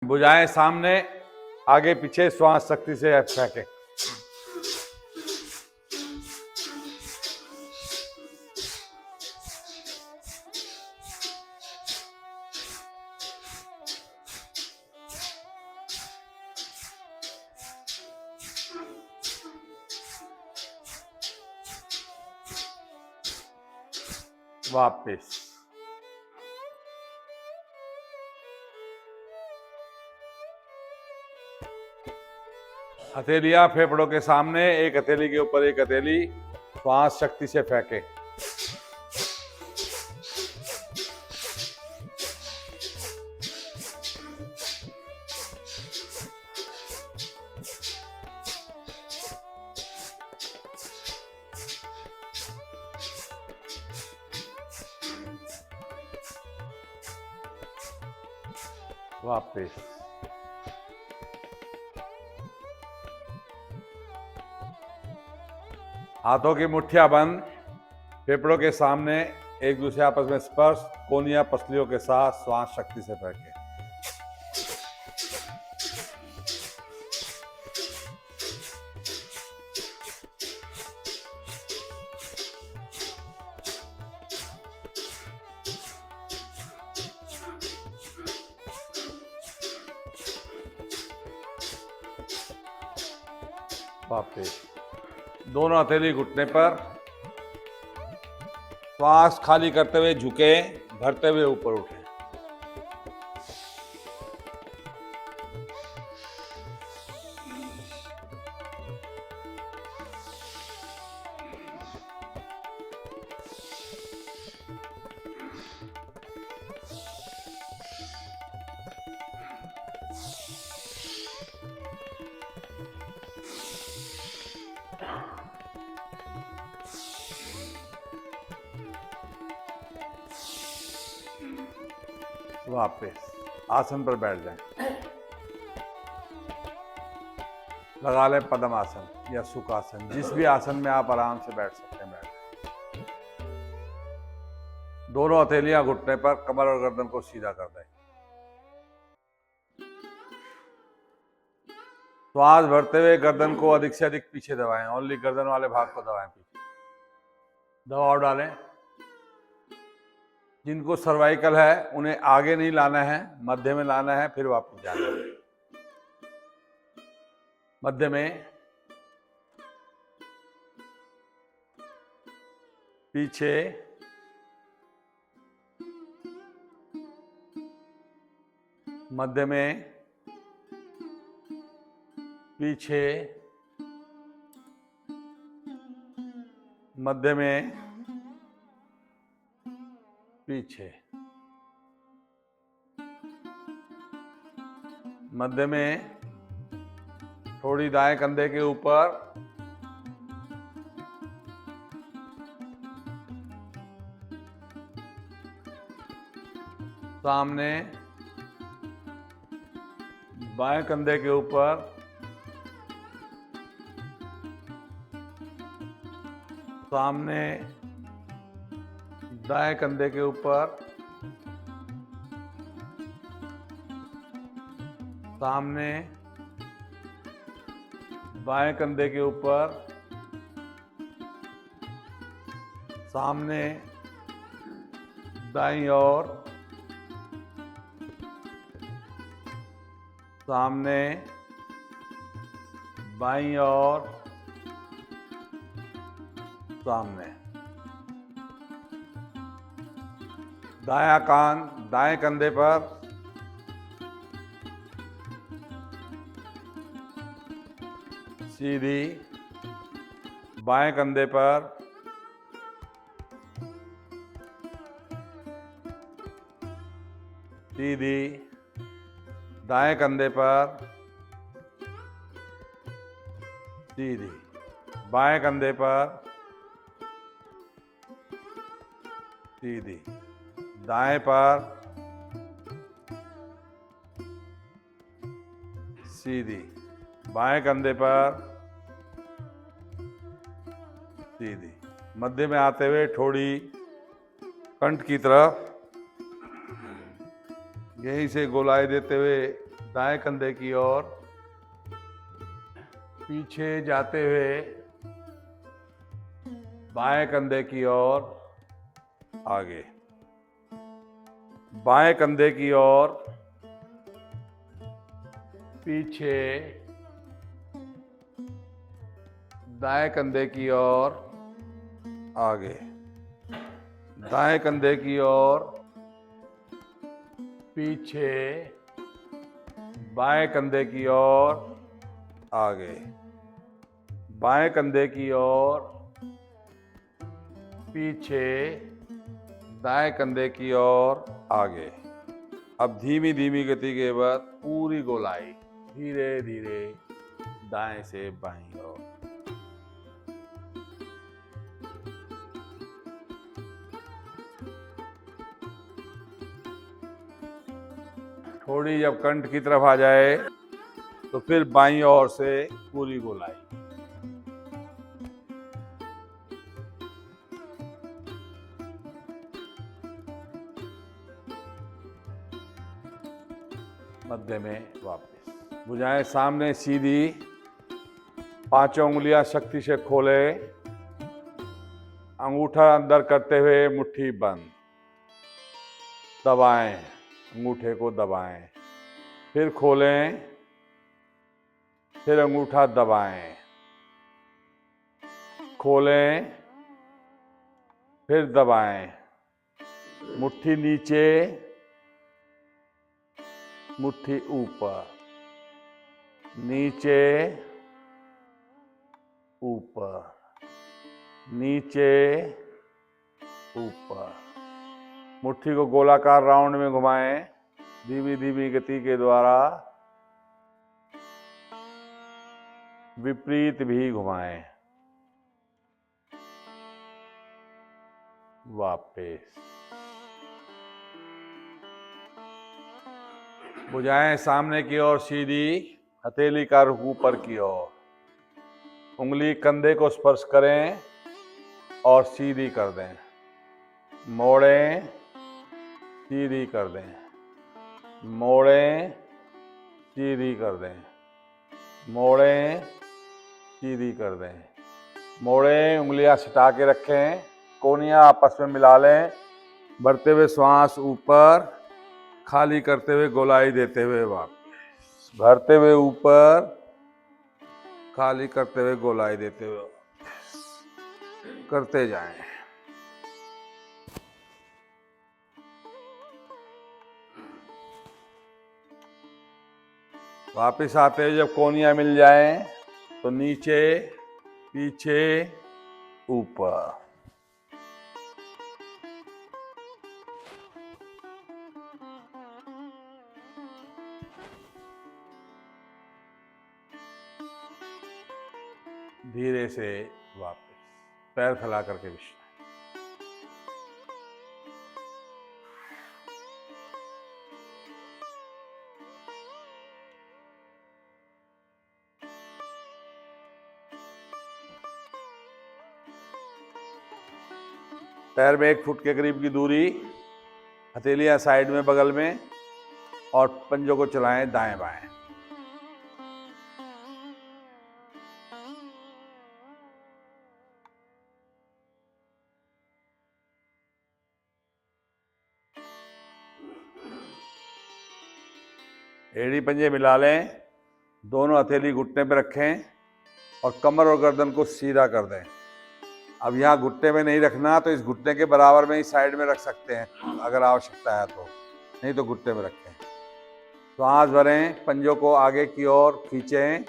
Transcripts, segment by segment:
भुजाएं सामने, आगे पीछे, श्वास शक्ति से फेंके। वापिस। हथेलियां फेफड़ों के सामने, एक हथेली के ऊपर एक हथेली, श्वास शक्ति से फेंके। वापिस। हाथों की मुट्ठियां बंद, फेफड़ों के सामने, एक दूसरे आपस में स्पर्श, कोनिया पसलियों के साथ श्वास शक्ति से फेंके। वापिस। दोनों हथेली घुटने पर, श्वास खाली करते हुए झुके, भरते हुए ऊपर उठे। वापस आसन पर बैठ जाएं। लगा लें पद्म आसन या सुखासन, जिस भी आसन में आप आराम से बैठ सकते हैं बैठ। दोनों हथेलियां घुटने पर, कमर और गर्दन को सीधा कर दें। श्वास भरते हुए गर्दन को अधिक से अधिक पीछे दबाएं, ओनली गर्दन वाले भाग को दबाएं पीछे। दबाव डालें। जिनको सर्वाइकल है उन्हें आगे नहीं लाना है, मध्य में लाना है, फिर वापस जाना है। मध्य में, पीछे, मध्य में, पीछे, मध्य में, पीछे, मध्य में, थोड़ी दाएं कंधे के ऊपर, सामने, बाएं कंधे के ऊपर, सामने, दाएं कंधे के ऊपर, सामने, बाएं कंधे के ऊपर, सामने, दाईं ओर, सामने, बाईं ओर, सामने। दायां कान दाएं कंधे पर, सीधी, बाएं कंधे पर, सीधी, दाएं कंधे पर, सीधी, बाएं कंधे पर, सीधी, दाएं पर, सीधी, बाएं कंधे पर, सीधी। मध्य में आते हुए थोड़ी कंठ की तरफ, यहीं से गोलाई देते हुए दाएं कंधे की ओर, पीछे जाते हुए बाएं कंधे की ओर, आगे, बाएं कंधे की ओर, पीछे, दाएं कंधे की ओर, आगे, दाएं कंधे की ओर, पीछे, बाएं कंधे की ओर, आगे, बाएं कंधे की ओर, पीछे, दाएं कंधे की ओर, आगे। अब धीमी धीमी गति के बाद पूरी गोलाई धीरे धीरे दाएं से बाईं ओर। थोड़ी जब कंठ की तरफ आ जाए तो फिर बाईं ओर से पूरी गोलाई। मध्य में वापस, भुजाएं सामने सीधी, पांचों उंगलियां शक्ति से खोले, अंगूठा अंदर करते हुए मुट्ठी बंद, दबाएं, अंगूठे को दबाएं, फिर खोलें, फिर अंगूठा दबाएं, खोलें, फिर दबाएं, मुट्ठी नीचे, मुट्ठी ऊपर, नीचे, ऊपर, नीचे, ऊपर। मुट्ठी को गोलाकार राउंड में घुमाएं, धीमी धीमी गति के द्वारा, विपरीत भी घुमाएं, वापस। भुजाएं सामने की ओर सीधी, हथेली का रुख ऊपर की ओर, उंगली कंधे को स्पर्श करें और सीधी कर दें, मोड़ें, सीधी कर दें, मोड़ें, सीधी कर दें, मोड़ें, सीधी कर दें, मोड़ें, उंगलियां सटा के रखें, कोहनियां आपस में मिला लें, बढ़ते हुए श्वास ऊपर, खाली करते हुए गोलाई देते हुए वापस, भरते हुए ऊपर, खाली करते हुए गोलाई देते हुए करते जाएं। वापस आते हुए जब कोहनियां मिल जाएं तो नीचे, पीछे, ऊपर। धीरे से वापस, पैर फैला करके विश्राम। पैर में 1 फुट के करीब की दूरी, हथेलियां साइड में बगल में, और पंजों को चलाएं दाएं बाएं। एड़ी पंजे मिला लें, दोनों हथेली घुटने पे रखें और कमर और गर्दन को सीधा कर दें। अब यहाँ घुटने में नहीं रखना तो इस घुटने के बराबर में ही साइड में रख सकते हैं अगर आवश्यकता है तो, नहीं तो घुटने में रखें। श्वास भरें, पंजों को आगे की ओर खींचें,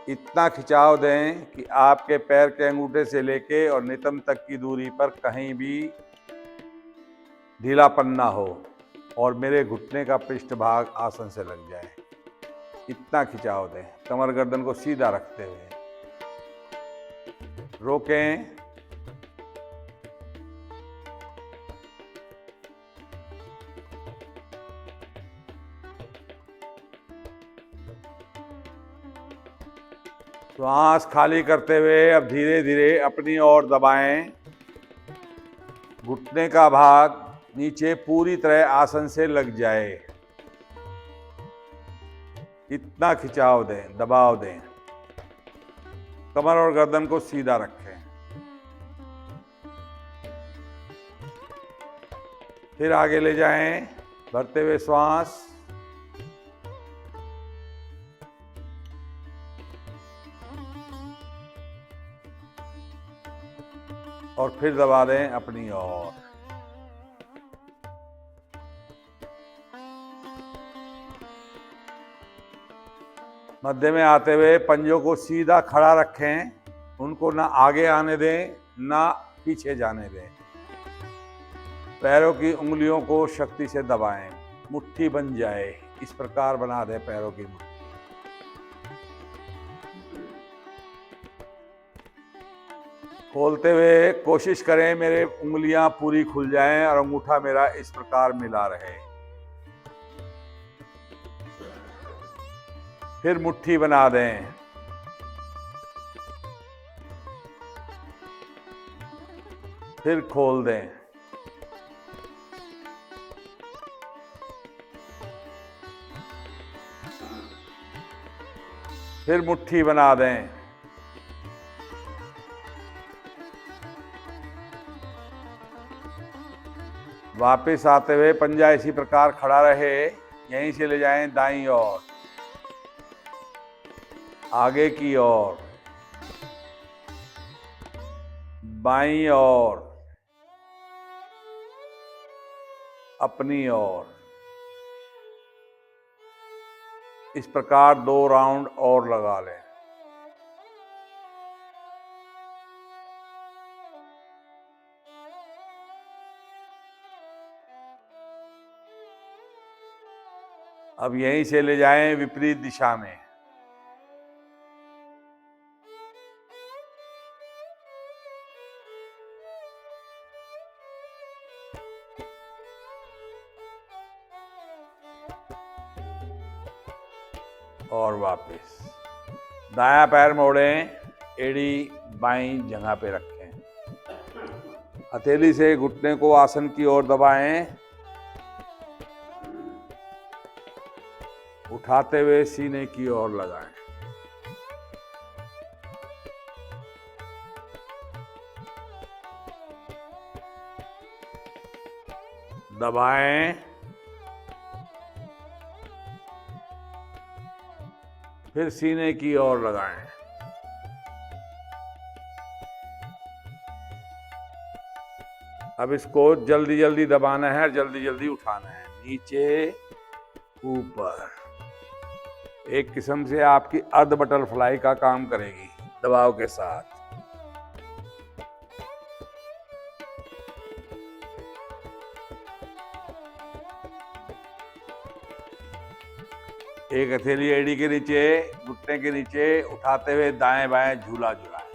इतना खिंचाव दें कि आपके पैर के अंगूठे से लेके और नितंब तक की दूरी पर कहीं भी ढीलापन ना हो और मेरे घुटने का पृष्ठभाग आसन से लग जाए, इतना खिंचाव दें, कमर गर्दन को सीधा रखते हुए। रोकें, श्वास खाली करते हुए अब धीरे धीरे अपनी ओर दबाएं, घुटने का भाग नीचे पूरी तरह आसन से लग जाए। इतना खिंचाव दें, दबाव दें। कमर और गर्दन को सीधा रखें। फिर आगे ले जाएं, भरते हुए श्वास। और फिर दबा दें अपनी ओर। मध्य में आते हुए पंजों को सीधा खड़ा रखें, उनको ना आगे आने दें ना पीछे जाने दें। पैरों की उंगलियों को शक्ति से दबाएं, मुट्ठी बन जाए, इस प्रकार बना दें पैरों की मुट्ठी। खोलते हुए कोशिश करें मेरे उंगलियां पूरी खुल जाएं और अंगूठा मेरा इस प्रकार मिला रहे। फिर मुट्ठी बना दें। फिर खोल दें। फिर मुट्ठी बना दें। वापस आते हुए पंजा इसी प्रकार खड़ा रहे, यहीं से ले जाएं दाईं ओर, आगे की ओर, बाईं ओर, अपनी ओर। इस प्रकार 2 राउंड और लगा लें। अब यहीं से ले जाएं विपरीत दिशा में। और वापस दायां पैर मोड़ें, एड़ी बाईं जगह पे रखें। हथेली से घुटने को आसन की ओर दबाएं, उठाते हुए सीने की ओर लगाएं। दबाएं, फिर सीने की ओर लगाएं। अब इसको जल्दी जल्दी दबाना है और जल्दी जल्दी उठाना है, नीचे ऊपर। एक किस्म से आपकी अर्ध बटरफ्लाई का काम करेगी दबाव के साथ। एक हथेली एड़ी के नीचे, घुटने के नीचे, उठाते हुए दाएं बाएं झूला झूलाएं।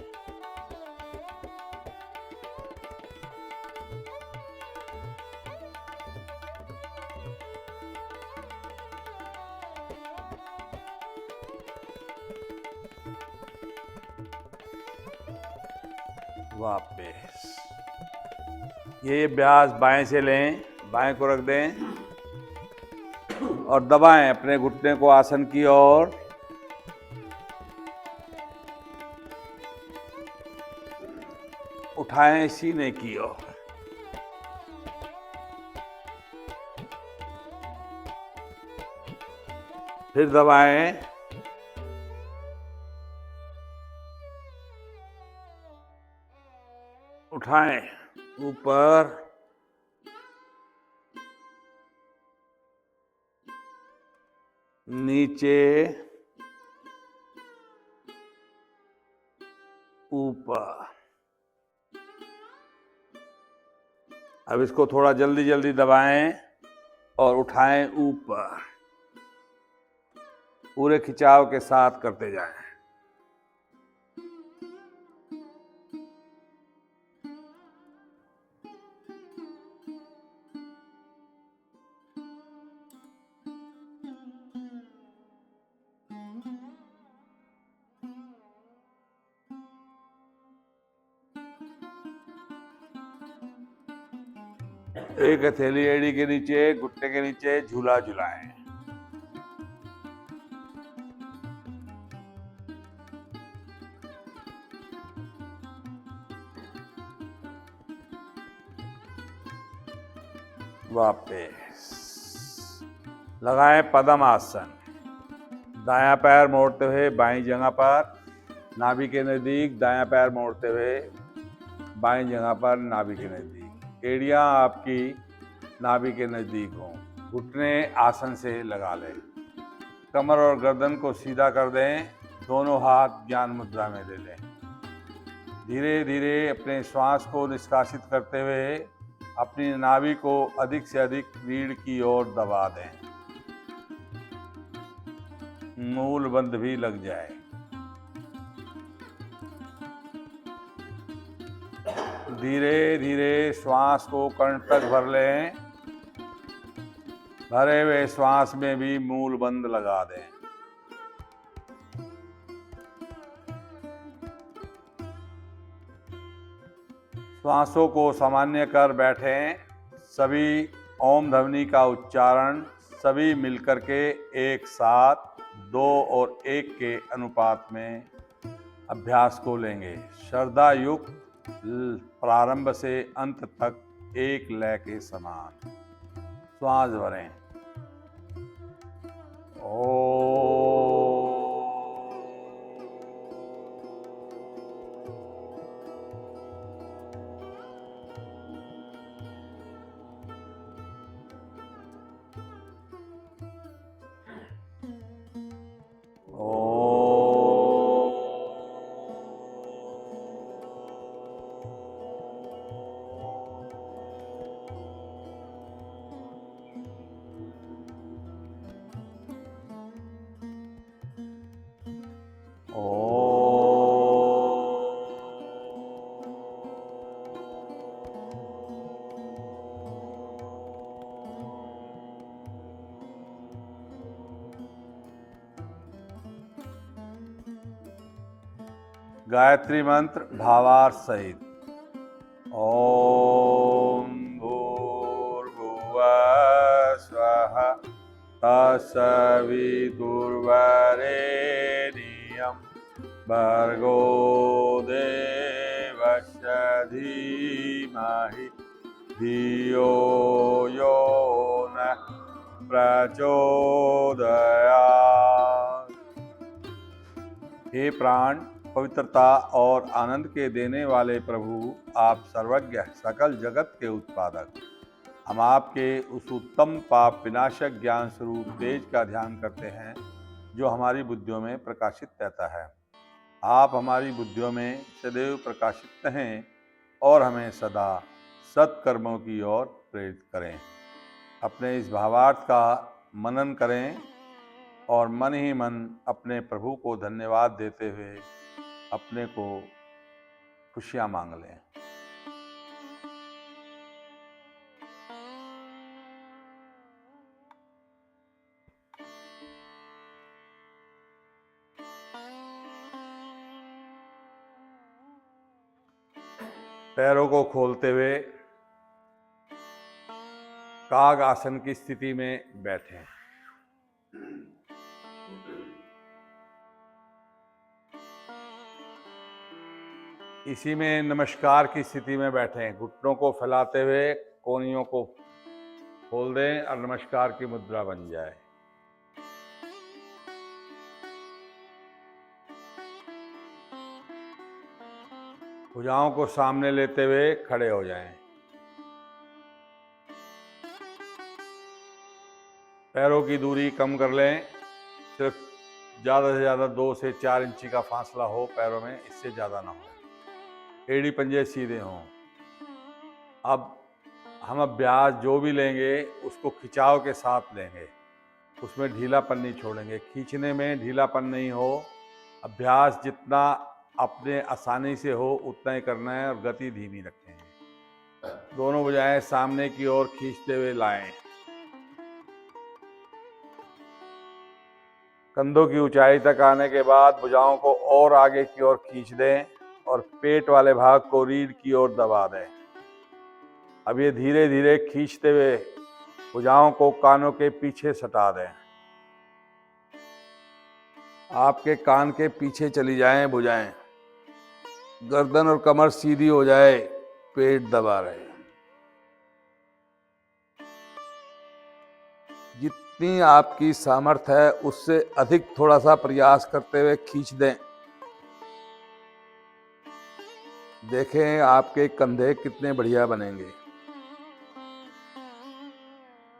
वापस ये अभ्यास बाएं से लें, बाएं को रख दें और दबाएं अपने घुटने को आसन की ओर। उठाएं सीने की ओर। फिर दबाएं, उठाएं ऊपर, नीचे, ऊपर। अब इसको थोड़ा जल्दी जल्दी दबाएं और उठाएं ऊपर, पूरे खिंचाव के साथ करते जाएं। एक हथेली एड़ी के नीचे, घुटने के नीचे झूला झुलाएं। वापस लगाएं पद्म आसन। दायां पैर मोड़ते हुए बाईं जगह पर नाभि के नजदीक, दायां पैर मोड़ते हुए बाईं जगह पर नाभि के नजदीक। एड़ियां आपकी नाभि के नजदीक हों। घुटने आसन से लगा लें। कमर और गर्दन को सीधा कर दें। दोनों हाथ ज्ञान मुद्रा में ले लें। धीरे धीरे अपने श्वास को निष्कासित करते हुए अपनी नाभि को अधिक से अधिक रीढ़ की ओर दबा दें। मूल बंध भी लग जाए। धीरे धीरे श्वास को कर्ण तक भर लें। भरे हुए श्वास में भी मूल बंध लगा दें। श्वासों को सामान्य कर बैठें। सभी ओम ध्वनि का उच्चारण सभी मिलकर के एक साथ 2 और 1 के अनुपात में अभ्यास को लेंगे। श्रद्धा युक्त प्रारंभ से अंत तक एक लय के समान। श्वास भरें। गायत्री मंत्र भावार्थ सहित। ओम भूर्भुवः स्वः तत्सवितुर्वरेण्यं भर्गो देवस्य धीमहि धियो यो नः प्रचोदयात्। हे प्राण, पवित्रता और आनंद के देने वाले प्रभु, आप सर्वज्ञ, सकल जगत के उत्पादक, हम आपके उस उत्तम पाप विनाशक ज्ञान स्वरूप तेज का ध्यान करते हैं जो हमारी बुद्धियों में प्रकाशित रहता है। आप हमारी बुद्धियों में सदैव प्रकाशित रहें और हमें सदा सत्कर्मों की ओर प्रेरित करें। अपने इस भावार्थ का मनन करें और मन ही मन अपने प्रभु को धन्यवाद देते हुए अपने को खुशियां मांग लें। पैरों को खोलते हुए काग आसन की स्थिति में बैठें। इसी में नमस्कार की स्थिति में बैठें। घुटनों को फैलाते हुए कोहनियों को खोल दें और नमस्कार की मुद्रा बन जाए। भुजाओं को सामने लेते हुए खड़े हो जाएं। पैरों की दूरी कम कर लें। सिर्फ ज़्यादा से ज़्यादा 2 से 4 इंची का फासला हो पैरों में, इससे ज़्यादा ना हो। एड़ी पंजे सीधे हों। अब हम अभ्यास जो भी लेंगे उसको खिंचाव के साथ लेंगे, उसमें ढीलापन नहीं छोड़ेंगे। खींचने में ढीलापन नहीं हो। अभ्यास जितना अपने आसानी से हो उतना ही करना है और गति धीमी रखें। दोनों भुजाएं सामने की ओर खींचते हुए लाएं। कंधों की ऊंचाई तक आने के बाद भुजाओं को और आगे की ओर खींच दें और पेट वाले भाग को रीढ़ की ओर दबा दें। अब ये धीरे धीरे खींचते हुए भुजाओं को कानों के पीछे सटा दें। आपके कान के पीछे चली जाएं भुजाएं। गर्दन और कमर सीधी हो जाए, पेट दबा रहे। जितनी आपकी सामर्थ्य है उससे अधिक थोड़ा सा प्रयास करते हुए खींच दें। देखें आपके कंधे कितने बढ़िया बनेंगे।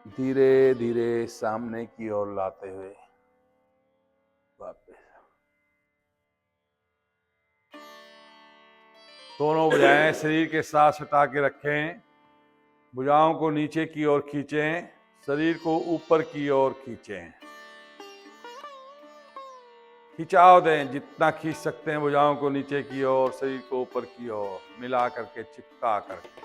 धीरे धीरे सामने की ओर लाते हुए वापस। दोनों भुजाएं शरीर के साथ सटा के रखें। भुजाओं को नीचे की ओर खींचें, शरीर को ऊपर की ओर खींचें। खिंचाव दें, जितना खींच सकते हैं भुजाओं को नीचे की ओर, शरीर को ऊपर की ओर मिला करके, चिपका करके।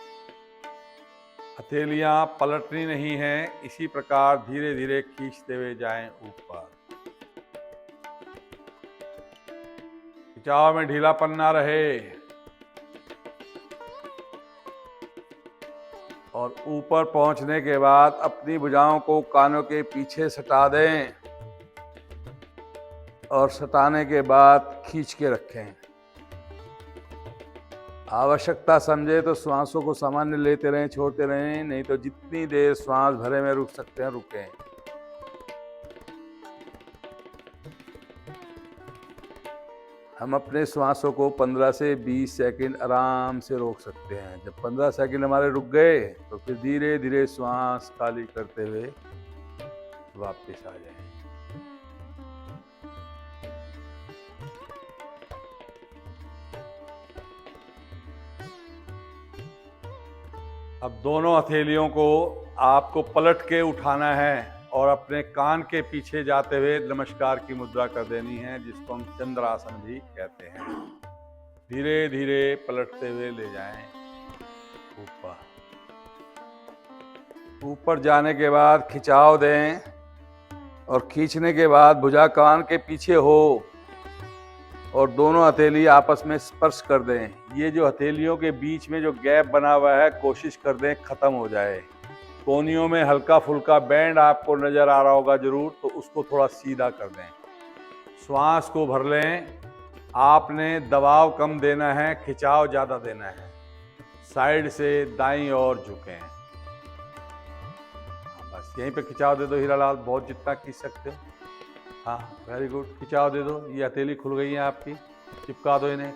हथेलियां पलटनी नहीं है, इसी प्रकार धीरे धीरे खींचते हुए जाएं ऊपर। खिंचाव में ढीलापन ना रहे और ऊपर पहुंचने के बाद अपनी भुजाओं को कानों के पीछे सटा दें और सटाने के बाद खींच के रखें। आवश्यकता समझे तो श्वासों को सामान्य लेते रहें, छोड़ते रहें, नहीं तो जितनी देर श्वास भरे में रुक सकते हैं रुकें। हम अपने श्वासों को 15 से 20 सेकंड आराम से रोक सकते हैं। जब 15 सेकंड हमारे रुक गए तो फिर धीरे धीरे श्वास खाली करते हुए वापस आ जाएं। अब दोनों हथेलियों को आपको पलट के उठाना है और अपने कान के पीछे जाते हुए नमस्कार की मुद्रा कर देनी है, जिसको हम चंद्रासन भी कहते हैं। धीरे धीरे पलटते हुए ले जाएं ऊपर। ऊपर जाने के बाद खिंचाव दें और खींचने के बाद भुजा कान के पीछे हो और दोनों हथेली आपस में स्पर्श कर दें। ये जो हथेलियों के बीच में जो गैप बना हुआ है, कोशिश कर दें खत्म हो जाए। कोनियों में हल्का फुल्का बैंड आपको नजर आ रहा होगा जरूर, तो उसको थोड़ा सीधा कर दें। श्वास को भर लें। आपने दबाव कम देना है, खिंचाव ज्यादा देना है। साइड से दाईं ओर झुकें। बस यहीं पे खिंचाव दे दो हीरालाल, बहुत जितना खींच सकते हो। हाँ वेरी गुड, खिंचाव दे दो। ये हथेली खुल गई है आपकी, चिपका दो इन्हें।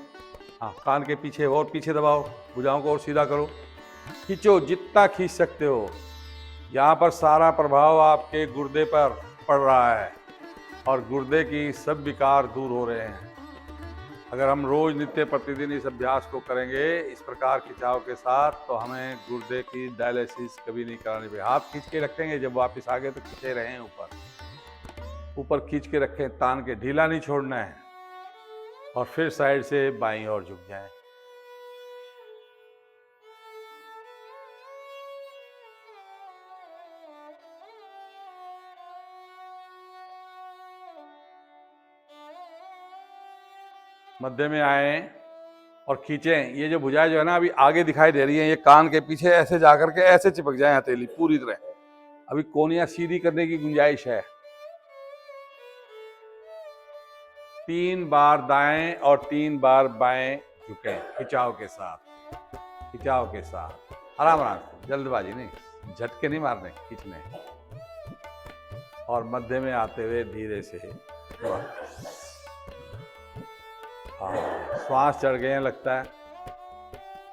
हाँ कान के पीछे और पीछे दबाओ, भुजाओं को और सीधा करो, खींचो जितना खींच सकते हो। यहाँ पर सारा प्रभाव आपके गुर्दे पर पड़ रहा है और गुर्दे की सब विकार दूर हो रहे हैं। अगर हम रोज नित्य प्रतिदिन इस अभ्यास को करेंगे इस प्रकार खिंचाव के साथ, तो हमें गुर्दे की डायलिसिस कभी नहीं करानी पड़ेगी। हाथ खींच के रखेंगे, जब वापस आ गए तो खींचे रहें ऊपर। ऊपर खींच के रखें, तान के, ढीला नहीं छोड़ना है। और फिर साइड से बाईं ओर झुक जाएं। मध्य में आए और खींचें। ये जो भुजाएं जो है ना अभी आगे दिखाई दे रही है, ये कान के पीछे ऐसे जाकर के ऐसे चिपक जाए हथेली पूरी तरह। अभी कोनियां सीधी करने की गुंजाइश है। 3 बार दाएं और 3 बार बाएं झुकें खिंचाव के साथ। खिंचाव के साथ आराम आराम से, जल्दबाजी नहीं, झटके नहीं मारने, खींचने। और मध्य में आते हुए धीरे से श्वास चढ़ गए हैं, लगता है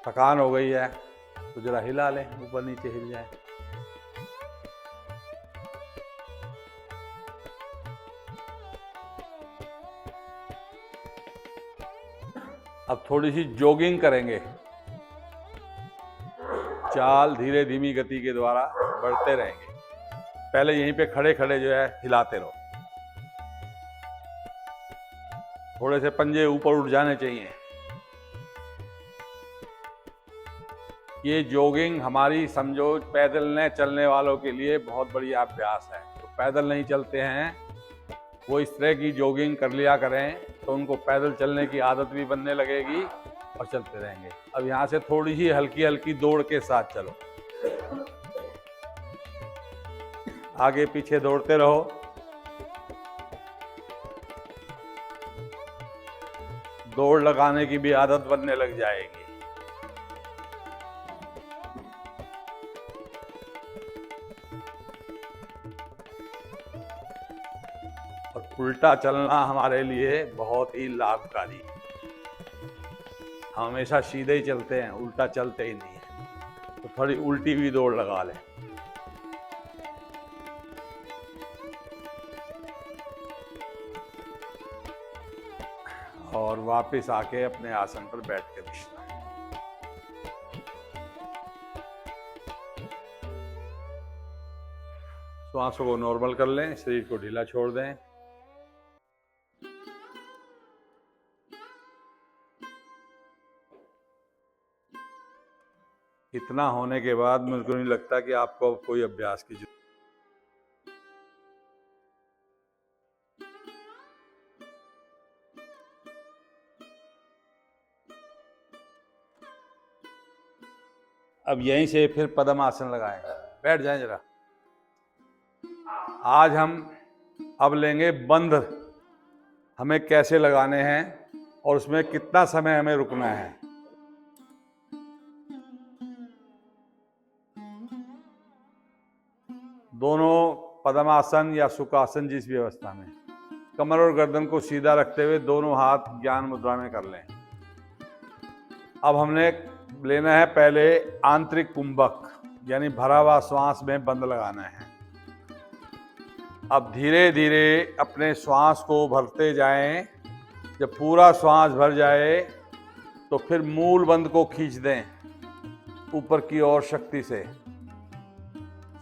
थकान हो गई है, तो जरा हिला लें, ऊपर नीचे हिल जाए। अब थोड़ी सी जॉगिंग करेंगे। चाल धीरे धीमी गति के द्वारा बढ़ते रहेंगे। पहले यहीं पे खड़े खड़े जो है हिलाते रहो। थोड़े से पंजे ऊपर उठ जाने चाहिए। ये जॉगिंग हमारी समझो पैदल न चलने वालों के लिए बहुत बढ़िया अभ्यास है। तो पैदल नहीं चलते हैं वो इस तरह की जॉगिंग कर लिया करें, तो उनको पैदल चलने की आदत भी बनने लगेगी और चलते रहेंगे। अब यहाँ से थोड़ी ही हल्की हल्की दौड़ के साथ चलो, आगे पीछे दौड़ते रहो। दौड़ लगाने की भी आदत बनने लग जाएगी। उल्टा चलना हमारे लिए बहुत ही लाभकारी। हम हमेशा सीधे ही चलते हैं, उल्टा चलते ही नहीं है। तो थोड़ी उल्टी हुई दौड़ लगा लें। और वापस आके अपने आसन पर बैठ के विश्राम। श्वासों को नॉर्मल कर लें, शरीर को ढीला छोड़ दें। इतना होने के बाद मुझको नहीं लगता कि आपको कोई अभ्यास की जरूरत। अब यहीं से फिर पद्मासन लगाएंगे। बैठ जाएं जरा। आज हम अब लेंगे बंध, हमें कैसे लगाने हैं और उसमें कितना समय हमें रुकना है। दोनों पद्मासन या सुखासन जिस भी अवस्था में कमर और गर्दन को सीधा रखते हुए दोनों हाथ ज्ञान मुद्रा में कर लें। अब हमने लेना है पहले आंतरिक कुंभक, यानी भरा हुआ श्वास में बंद लगाना है। अब धीरे धीरे अपने श्वास को भरते जाएं। जब पूरा श्वास भर जाए तो फिर मूल बंद को खींच दें ऊपर की ओर शक्ति से।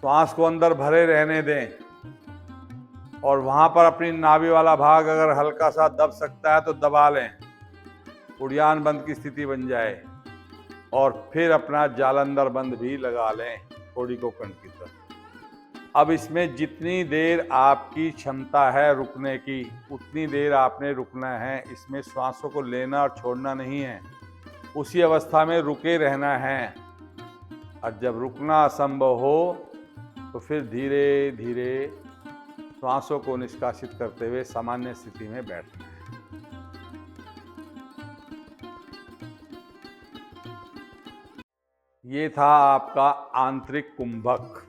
श्वास को अंदर भरे रहने दें और वहां पर अपनी नाभि वाला भाग अगर हल्का सा दब सकता है तो दबा लें, उड़ियान बंद की स्थिति बन जाए। और फिर अपना जालंधर बंद भी लगा लें थोड़ी को कंठ की तरफ। अब इसमें जितनी देर आपकी क्षमता है रुकने की उतनी देर आपने रुकना है। इसमें श्वासों को लेना और छोड़ना नहीं है, उसी अवस्था में रुके रहना है। और जब रुकना असंभव हो तो फिर धीरे धीरे श्वासों को निष्कासित करते हुए सामान्य स्थिति में बैठना है। ये था आपका आंतरिक कुंभक।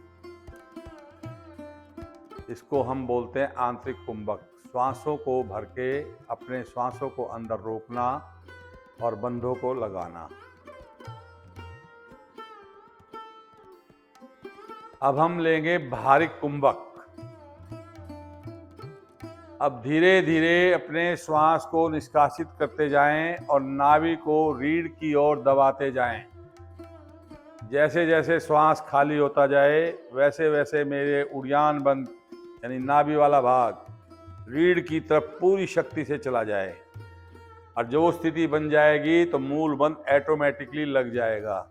इसको हम बोलते हैं आंतरिक कुंभक। श्वासों को भर के अपने श्वासों को अंदर रोकना और बंधों को लगाना। अब हम लेंगे बाहरिक कुंभक। अब धीरे धीरे अपने श्वास को निष्कासित करते जाएं और नाभि को रीढ़ की ओर दबाते जाएं। जैसे जैसे श्वास खाली होता जाए वैसे वैसे मेरे उड़ियान बंद यानी नाभि वाला भाग रीढ़ की तरफ पूरी शक्ति से चला जाए। और जो स्थिति बन जाएगी तो मूल बंद ऑटोमेटिकली लग जाएगा,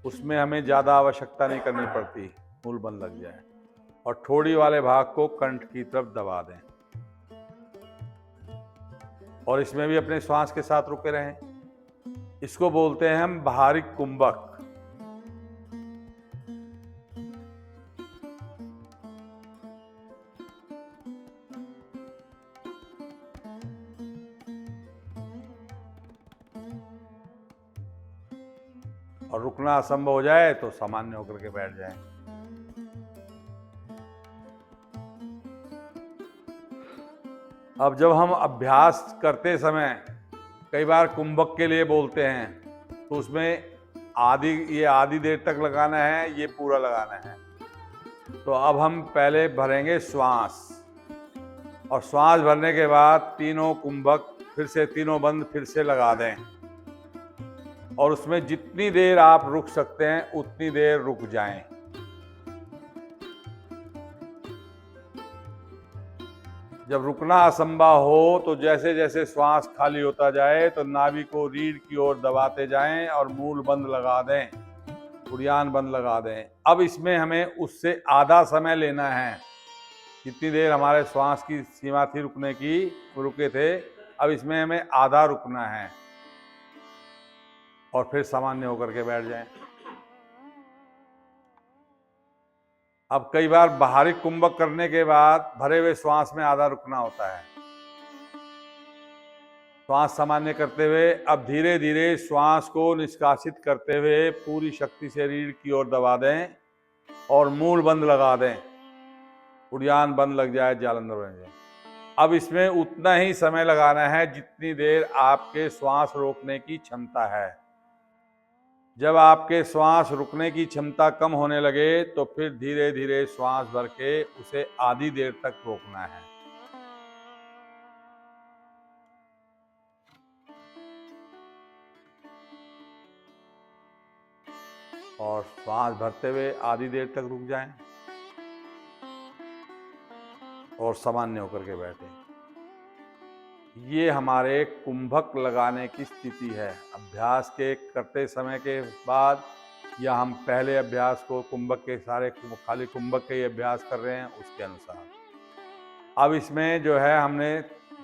उसमें हमें ज़्यादा आवश्यकता नहीं करनी पड़ती, मूल बंद लग जाए। और ठोड़ी वाले भाग को कंठ की तरफ दबा दें और इसमें भी अपने श्वास के साथ रुके रहें। इसको बोलते हैं हम बाहरिक कुंभक। और रुकना असंभव हो जाए तो सामान्य होकर के बैठ जाएं। अब जब हम अभ्यास करते समय कई बार कुंभक के लिए बोलते हैं तो उसमें ये आधी देर तक लगाना है, ये पूरा लगाना है। तो अब हम पहले भरेंगे श्वास और श्वास भरने के बाद तीनों कुंभक फिर से तीनों बंद फिर से लगा दें और उसमें जितनी देर आप रुक सकते हैं उतनी देर रुक जाएं। जब रुकना असंभव हो तो जैसे जैसे श्वास खाली होता जाए तो नाभि को रीढ़ की ओर दबाते जाएं और मूल बंद लगा दें, उड़ियान बंद लगा दें। अब इसमें हमें उससे आधा समय लेना है। जितनी देर हमारे श्वास की सीमा थी रुकने की, रुके थे, अब इसमें हमें आधा रुकना है और फिर सामान्य होकर के बैठ जाएं। अब कई बार बाहरी कुंभक करने के बाद भरे हुए श्वास में आधा रुकना होता है। श्वास सामान्य करते हुए अब धीरे धीरे श्वास को निष्कासित करते हुए पूरी शक्ति से रीढ़ की ओर दबा दें और मूल बंद लगा दें, उड़ियान बंद लग जाए, जालंधर बन जाए। अब इसमें उतना ही समय लगाना है जितनी देर आपके श्वास रोकने की क्षमता है। जब आपके श्वास रुकने की क्षमता कम होने लगे तो फिर धीरे धीरे श्वास भर के उसे आधी देर तक रोकना है। और श्वास भरते हुए आधी देर तक रुक जाएं और सामान्य होकर के बैठे। ये हमारे कुंभक लगाने की स्थिति है। अभ्यास के करते समय के बाद या हम पहले अभ्यास को कुंभक के सारे खाली कुंभक के अभ्यास कर रहे हैं उसके अनुसार। अब इसमें जो है हमने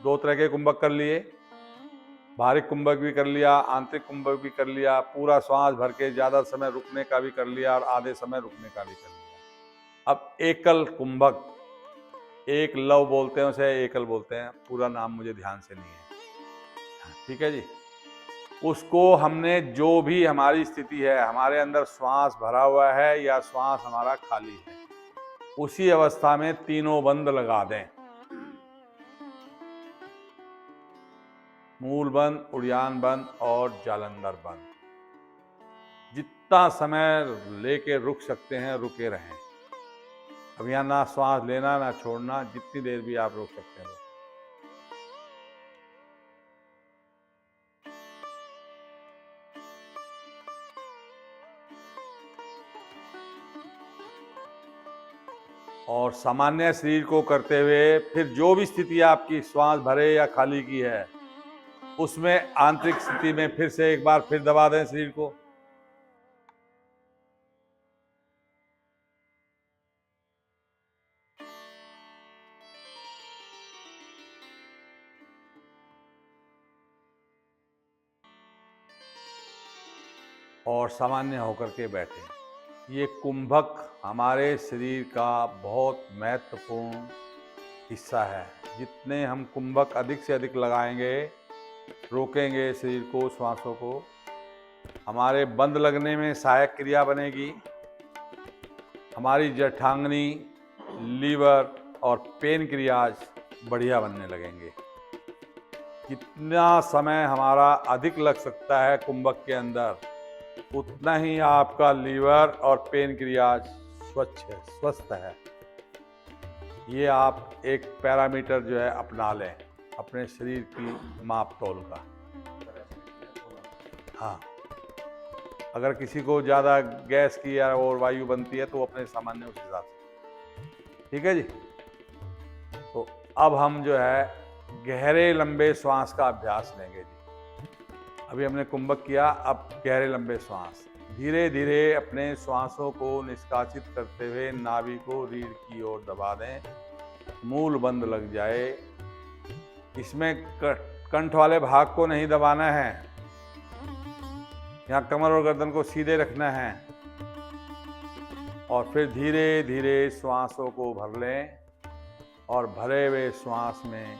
2 तरह के कुंभक कर लिए, बाहरी कुंभक भी कर लिया, आंतरिक कुंभक भी कर लिया, पूरा श्वास भर के ज़्यादा समय रुकने का भी कर लिया और आधे समय रुकने का भी कर लिया। अब एकल कुंभक, एक लव बोलते हैं उसे, एकल बोलते हैं, पूरा नाम मुझे ध्यान से नहीं है, ठीक है जी। उसको हमने जो भी हमारी स्थिति है, हमारे अंदर श्वास भरा हुआ है या श्वास हमारा खाली है, उसी अवस्था में तीनों बंद लगा दें। मूल बंद, उड़ियान बंद और जालंधर बंद। जितना समय लेके रुक सकते हैं रुके रहें। अब यहाँ ना श्वास लेना ना छोड़ना, जितनी देर भी आप रुक सकते हैं। और सामान्य शरीर को करते हुए फिर जो भी स्थिति आपकी श्वास भरे या खाली की है उसमें आंतरिक स्थिति में फिर से एक बार फिर दबा दें शरीर को। और सामान्य होकर के बैठे। ये कुंभक हमारे शरीर का बहुत महत्वपूर्ण हिस्सा है। जितने हम कुंभक अधिक से अधिक लगाएंगे, रोकेंगे शरीर को, श्वासों को, हमारे बंद लगने में सहायक क्रिया बनेगी। हमारी जठरांगनी, लीवर और पेन क्रियाज बढ़िया बनने लगेंगे। जितना समय हमारा अधिक लग सकता है कुंभक के अंदर, उतना ही आपका लीवर और पेन क्रियाज स्वस्थ है। ये आप एक पैरामीटर जो है अपना लें अपने शरीर की माप तोल का। हाँ, अगर किसी को ज़्यादा गैस की या और वायु बनती है तो वो अपने सामान्य उस हिसाब से, ठीक है जी। तो अब हम जो है गहरे लंबे श्वास का अभ्यास लेंगे जी। अभी हमने कुंभक किया, अब गहरे लंबे श्वास। धीरे धीरे अपने श्वासों को निष्कासित करते हुए नाभि को रीढ़ की ओर दबा दें, मूल बंद लग जाए। इसमें कंठ वाले भाग को नहीं दबाना है, यहाँ कमर और गर्दन को सीधे रखना है। और फिर धीरे धीरे श्वासों को भर लें और भरे हुए श्वास में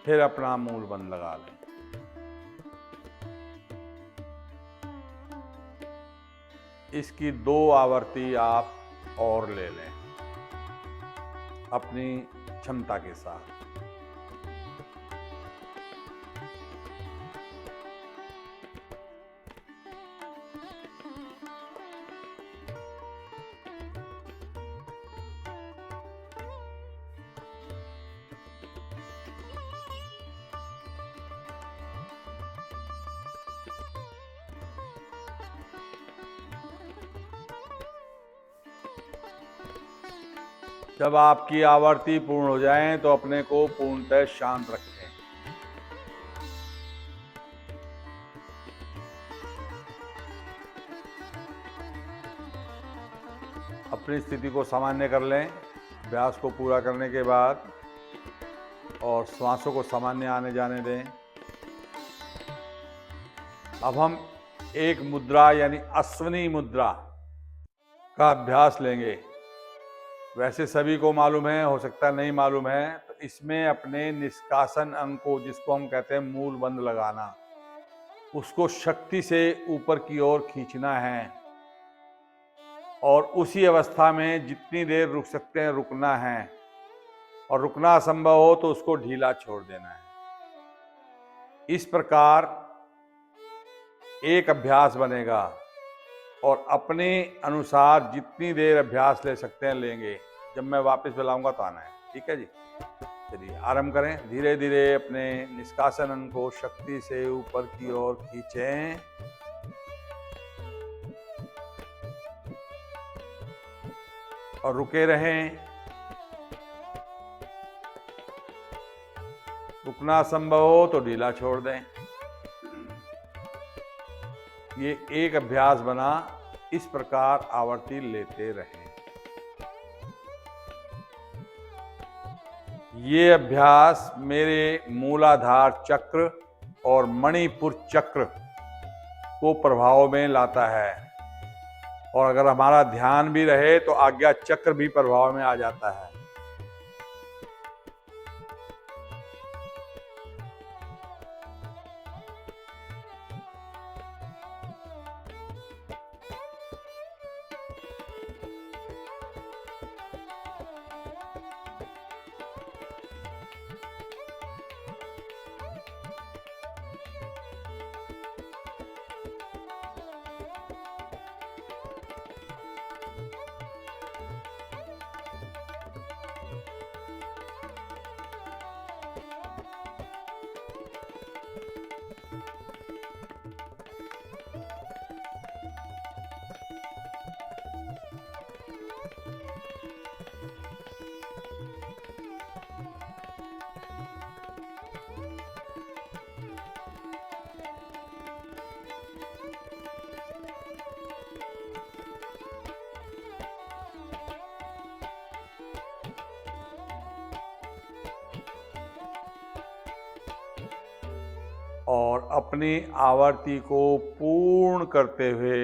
फिर अपना मूल बंद लगा लें। इसकी 2 आवृत्ति आप और ले लें अपनी क्षमता के साथ। जब आपकी आवृत्ति पूर्ण हो जाए तो अपने को पूर्णतः शांत रखें। अपनी स्थिति को सामान्य कर लें अभ्यास को पूरा करने के बाद, और श्वासों को सामान्य आने जाने दें। अब हम एक मुद्रा यानी अश्वनी मुद्रा का अभ्यास लेंगे। वैसे सभी को मालूम है, हो सकता है नहीं मालूम है, तो इसमें अपने निष्कासन अंग को, जिसको हम कहते हैं मूल बंद लगाना, उसको शक्ति से ऊपर की ओर खींचना है और उसी अवस्था में जितनी देर रुक सकते हैं रुकना है। और रुकना असंभव हो तो उसको ढीला छोड़ देना है। इस प्रकार एक अभ्यास बनेगा और अपने अनुसार जितनी देर अभ्यास ले सकते हैं लेंगे। जब मैं वापस बुलाऊंगा तो आना है, ठीक है जी। चलिए आरंभ करें। धीरे धीरे अपने निष्कासन अंग को शक्ति से ऊपर की ओर खींचें और रुके रहें। रुकना संभव हो तो ढीला छोड़ दें। ये एक अभ्यास बना, इस प्रकार आवर्ती लेते रहें। ये अभ्यास मेरे मूलाधार चक्र और मणिपुर चक्र को प्रभाव में लाता है, और अगर हमारा ध्यान भी रहे तो आज्ञा चक्र भी प्रभाव में आ जाता है। और अपनी आवर्ती को पूर्ण करते हुए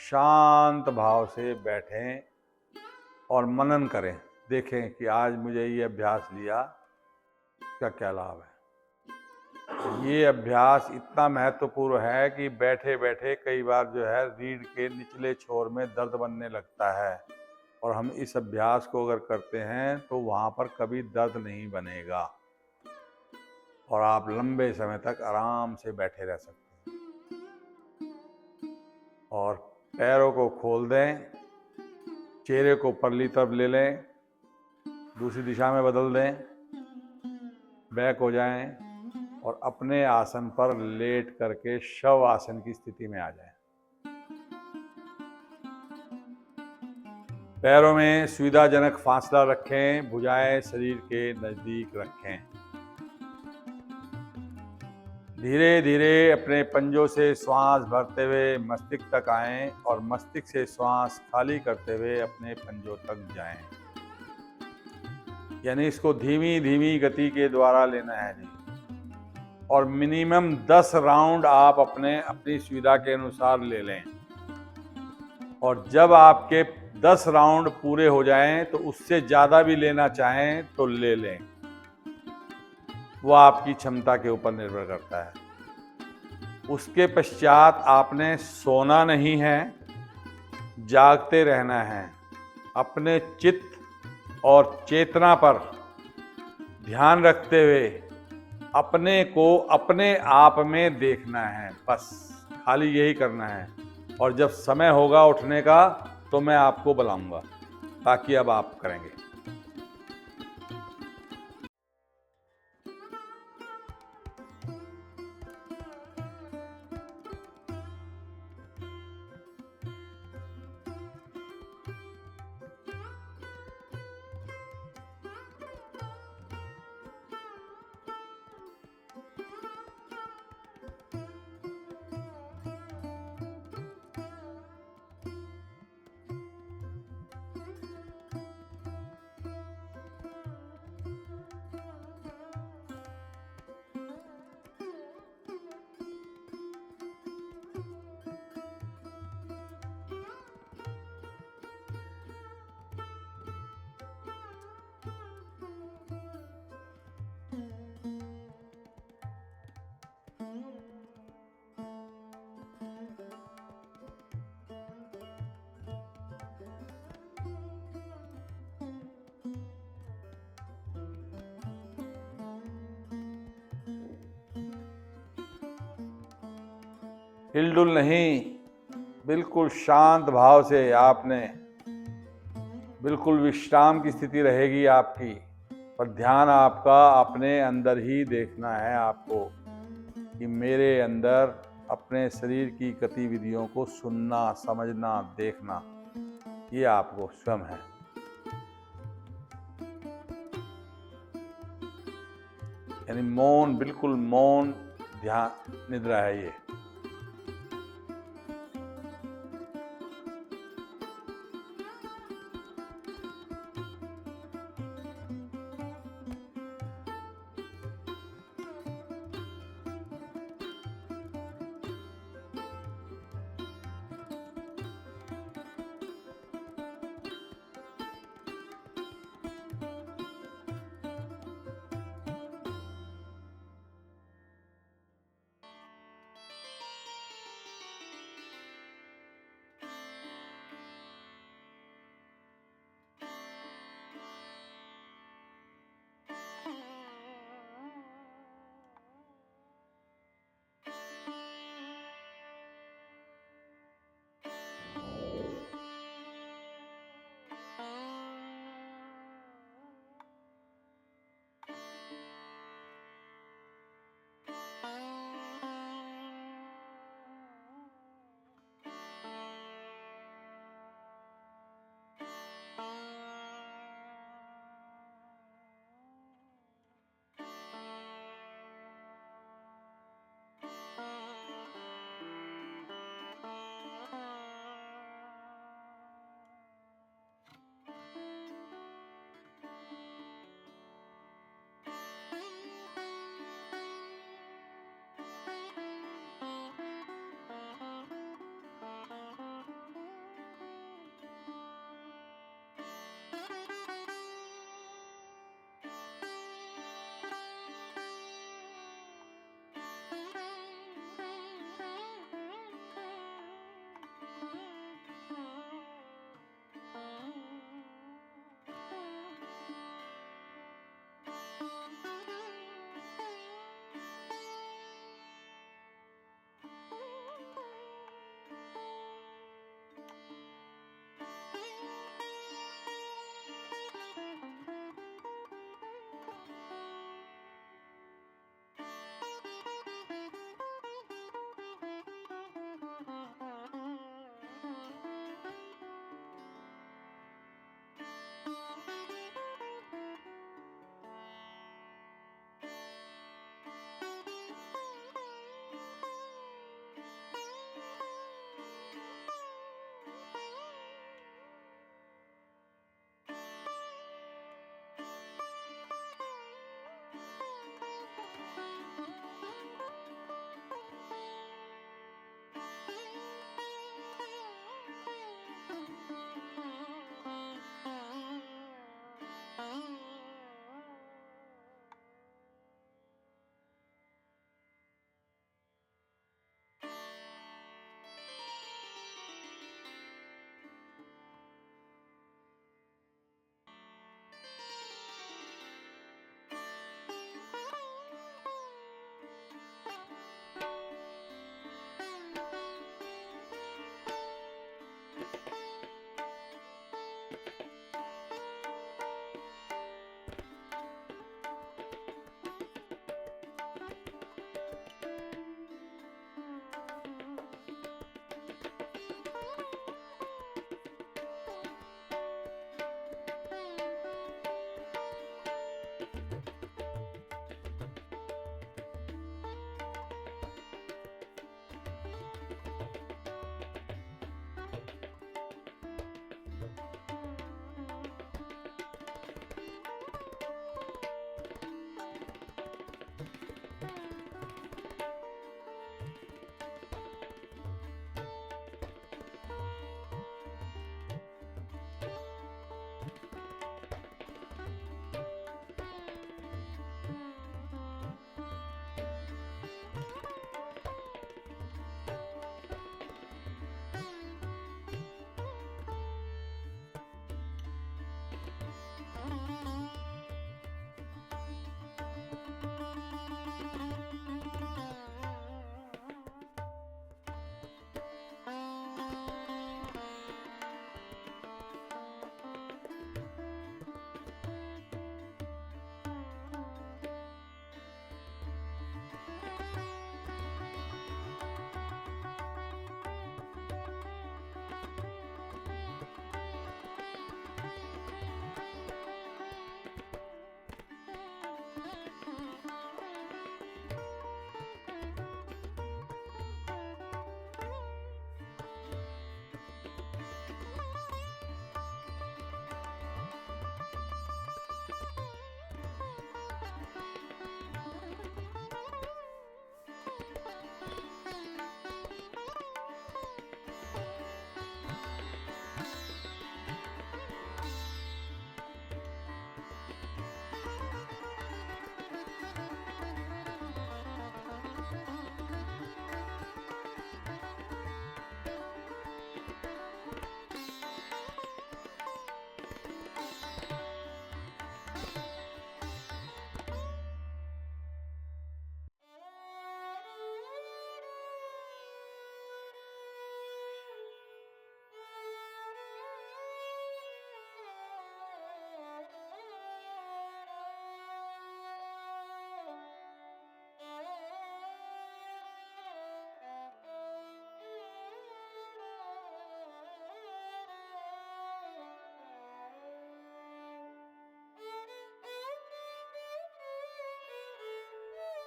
शांत भाव से बैठें और मनन करें। देखें कि आज मुझे ये अभ्यास लिया, इसका क्या लाभ है। ये अभ्यास इतना महत्वपूर्ण है कि बैठे बैठे कई बार जो है रीढ़ के निचले छोर में दर्द बनने लगता है, और हम इस अभ्यास को अगर करते हैं तो वहाँ पर कभी दर्द नहीं बनेगा और आप लंबे समय तक आराम से बैठे रह सकते हैं। और पैरों को खोल दें, चेहरे को परली तरफ ले लें, दूसरी दिशा में बदल दें, बैक हो जाएं और अपने आसन पर लेट करके शव आसन की स्थिति में आ जाएं। पैरों में सुविधाजनक फासला रखें, भुजाएं शरीर के नजदीक रखें। धीरे धीरे अपने पंजों से श्वास भरते हुए मस्तिष्क तक आएं और मस्तिष्क से श्वास खाली करते हुए अपने पंजों तक जाएं। यानी इसको धीमी धीमी गति के द्वारा लेना है जी। और मिनिमम 10 राउंड आप अपनी सुविधा के अनुसार ले लें। और जब आपके 10 राउंड पूरे हो जाएं तो उससे ज़्यादा भी लेना चाहें तो ले लें, वो आपकी क्षमता के ऊपर निर्भर करता है। उसके पश्चात आपने सोना नहीं है, जागते रहना है। अपने चित्त और चेतना पर ध्यान रखते हुए अपने को अपने आप में देखना है, बस खाली यही करना है। और जब समय होगा उठने का तो मैं आपको बुलाऊंगा, ताकि अब आप करेंगे। हिलडुल नहीं, बिल्कुल शांत भाव से आपने, बिल्कुल विश्राम की स्थिति रहेगी आपकी, पर ध्यान आपका अपने अंदर ही देखना है आपको, कि मेरे अंदर अपने शरीर की गतिविधियों को सुनना, समझना, देखना, ये आपको स्वयं है। यानी मौन, बिल्कुल मौन ध्यान निद्रा है ये।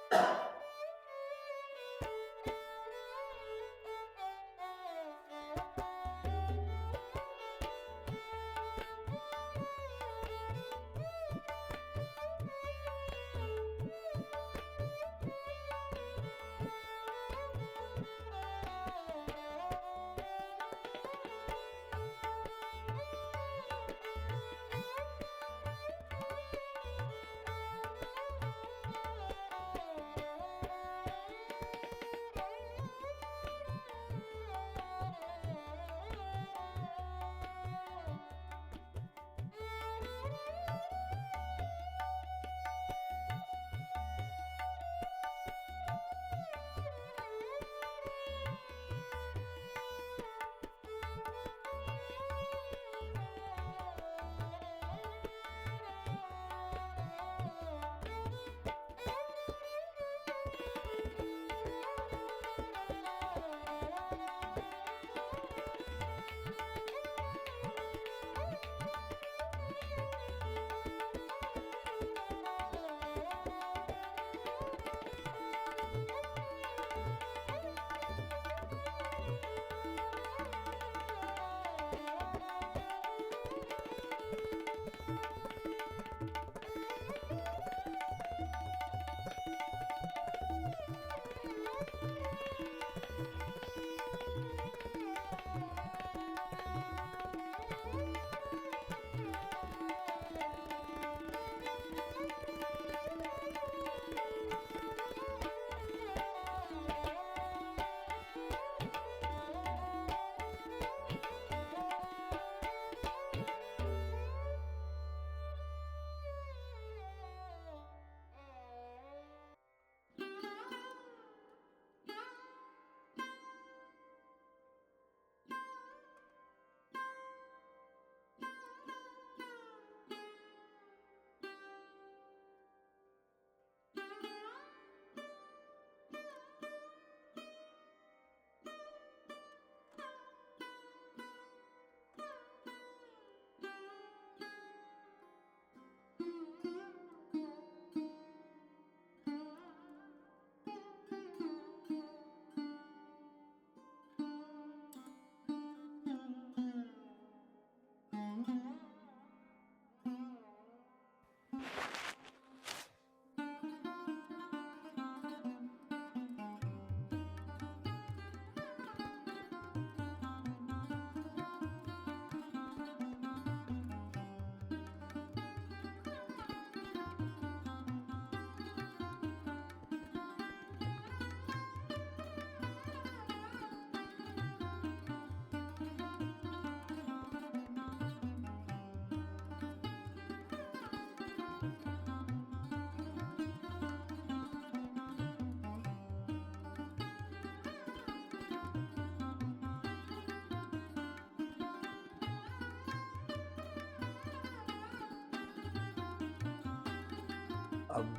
अब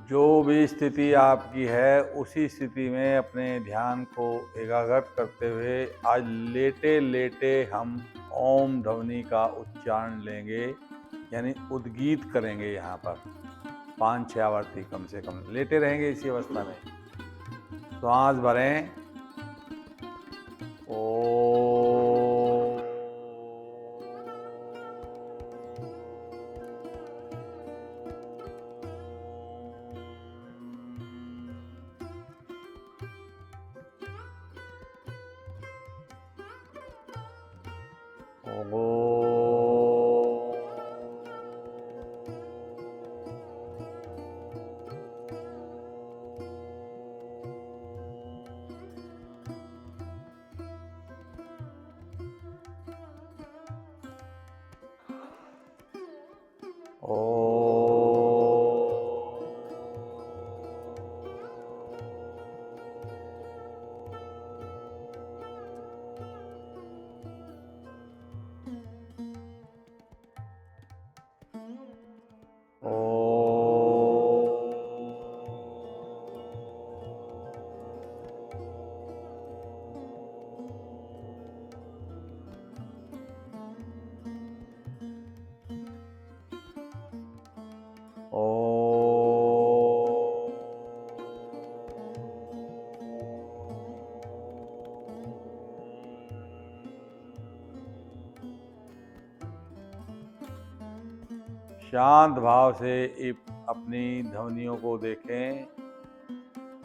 जो भी स्थिति आपकी है उसी स्थिति में अपने ध्यान को एकाग्र करते हुए आज लेटे लेटे हम ओम ध्वनि का उच्चारण लेंगे, यानी उद्गीत करेंगे। यहाँ पर 5-6 आवर्ती कम से कम लेटे रहेंगे इसी अवस्था में। श्वास भरें। शांत भाव से अपनी ध्वनियों को देखें।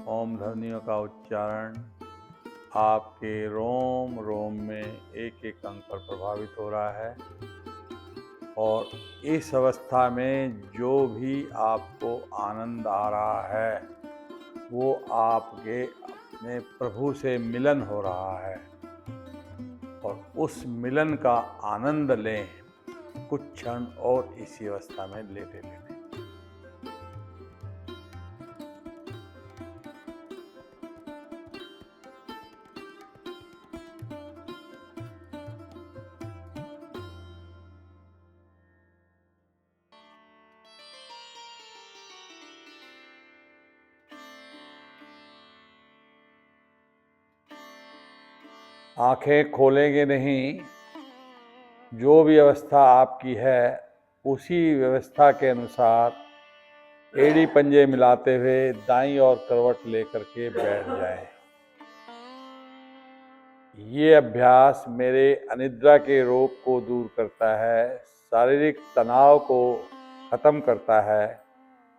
ओम ध्वनियों का उच्चारण आपके रोम रोम में एक एक अंग पर प्रभावित हो रहा है और इस अवस्था में जो भी आपको आनंद आ रहा है वो आपके अपने प्रभु से मिलन हो रहा है और उस मिलन का आनंद लें कुछ क्षण और इसी अवस्था में लेटे लेटे। आंखें खोलेंगे नहीं, जो भी अवस्था आपकी है उसी व्यवस्था के अनुसार एड़ी पंजे मिलाते हुए दाईं ओर करवट लेकर के बैठ जाएं। ये अभ्यास मेरे अनिद्रा के रोग को दूर करता है, शारीरिक तनाव को खत्म करता है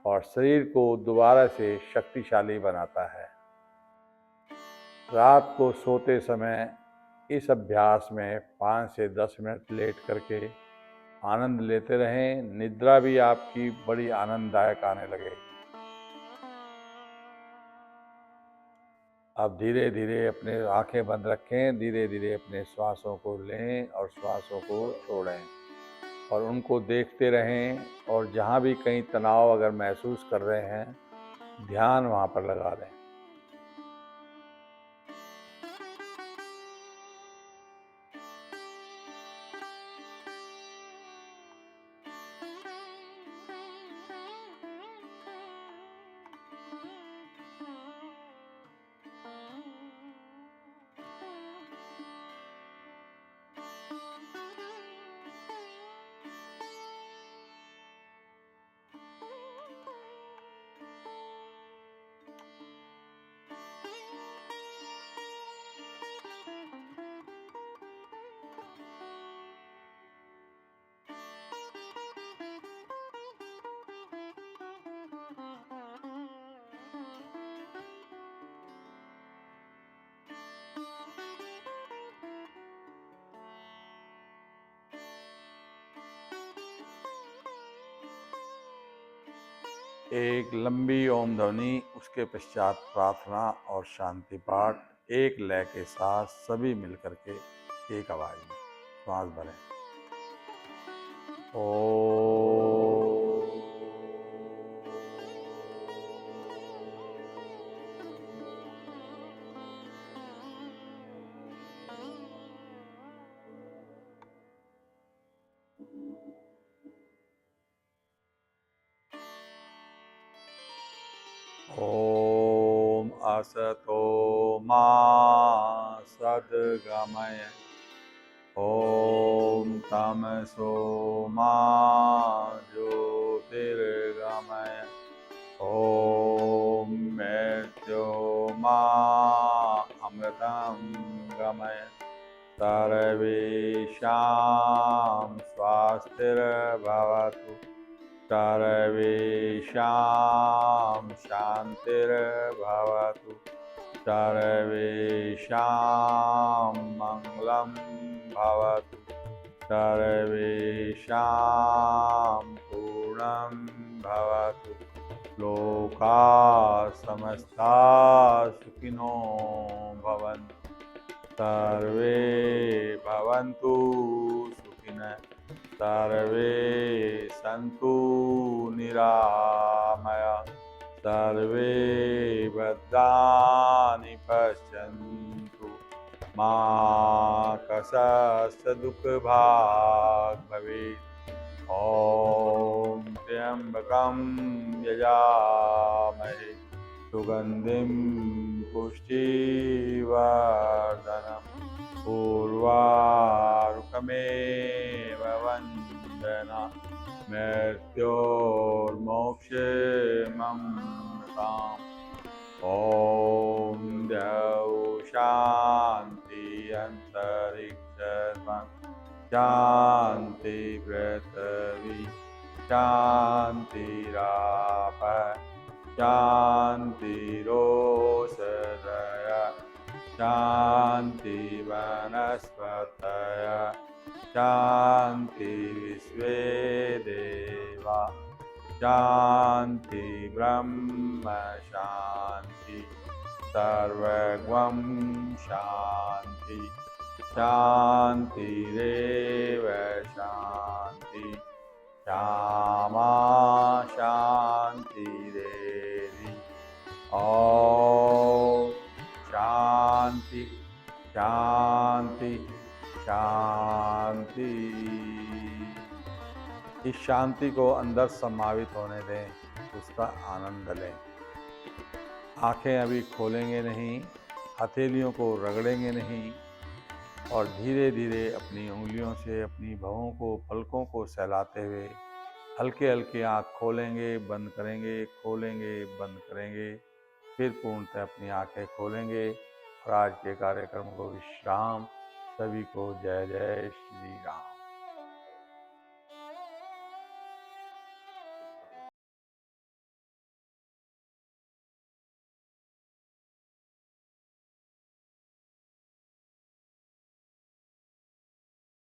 और शरीर को दोबारा से शक्तिशाली बनाता है। रात को सोते समय इस अभ्यास में 5 से 10 मिनट लेट करके आनंद लेते रहें। निद्रा भी आपकी बड़ी आनंददायक आने लगे। अब धीरे धीरे अपने आंखें बंद रखें, धीरे धीरे अपने श्वासों को लें और श्वासों को छोड़ें और उनको देखते रहें और जहाँ भी कहीं तनाव अगर महसूस कर रहे हैं ध्यान वहाँ पर लगा दें। एक लंबी ओम ध्वनि, उसके पश्चात प्रार्थना और शांति पाठ एक लय के साथ सभी मिलकर के एक आवाज में श्वास भरें। ओम असतो मा सद्गमय, ओम तमसो मा ज्योतिर्गमय, ओम मृत्योर्मा अमृतं गमय, सर्वेषां स्वास्तिर्भवतु, सर्वेषां शान्तिर्भवतु, सर्वेषां मङ्गलं भवतु, सर्वेषां पूर्णं भवतु, लोकाः समस्ताः सुखिनो भवन्तु, सर्वे भवन्तु सुखिनः, सर्वे सन्तु निरामया, सर्वे भद्राणि पश्यन्तु, मा कश्चित् दुःखभाग् भवेत्। ॐ त्र्यम्बकं यजामहे सुगन्धिं पुष्टिवर्धनम्, उर्वारुकमेव वन्दना, मृत्योर्मोक्षममृताम्। ॐ द्यौ शान्ति अन्तरिक्षं शान्ति पृथिवी शान्तिरापः शान्तिरोषधयः शान्तिवनस्पतयः शान्ति विश्वे देवा शान्ति ब्रह्म शान्ति सर्वगं शान्ति शान्तिरेव शान्ति श्यामा शान्तिरेधि ॐ शान्ति शान्ति शांति। इस शांति को अंदर समावित होने दें, उसका आनंद लें। आंखें अभी खोलेंगे नहीं, हथेलियों को रगड़ेंगे नहीं और धीरे धीरे अपनी उंगलियों से अपनी भवों को, पलकों को सहलाते हुए हल्के हल्के आँख खोलेंगे, बंद करेंगे, खोलेंगे, बंद करेंगे, फिर पूर्णतः अपनी आंखें खोलेंगे और आज के कार्यक्रम को विश्राम। सभी को जय जय श्री राम।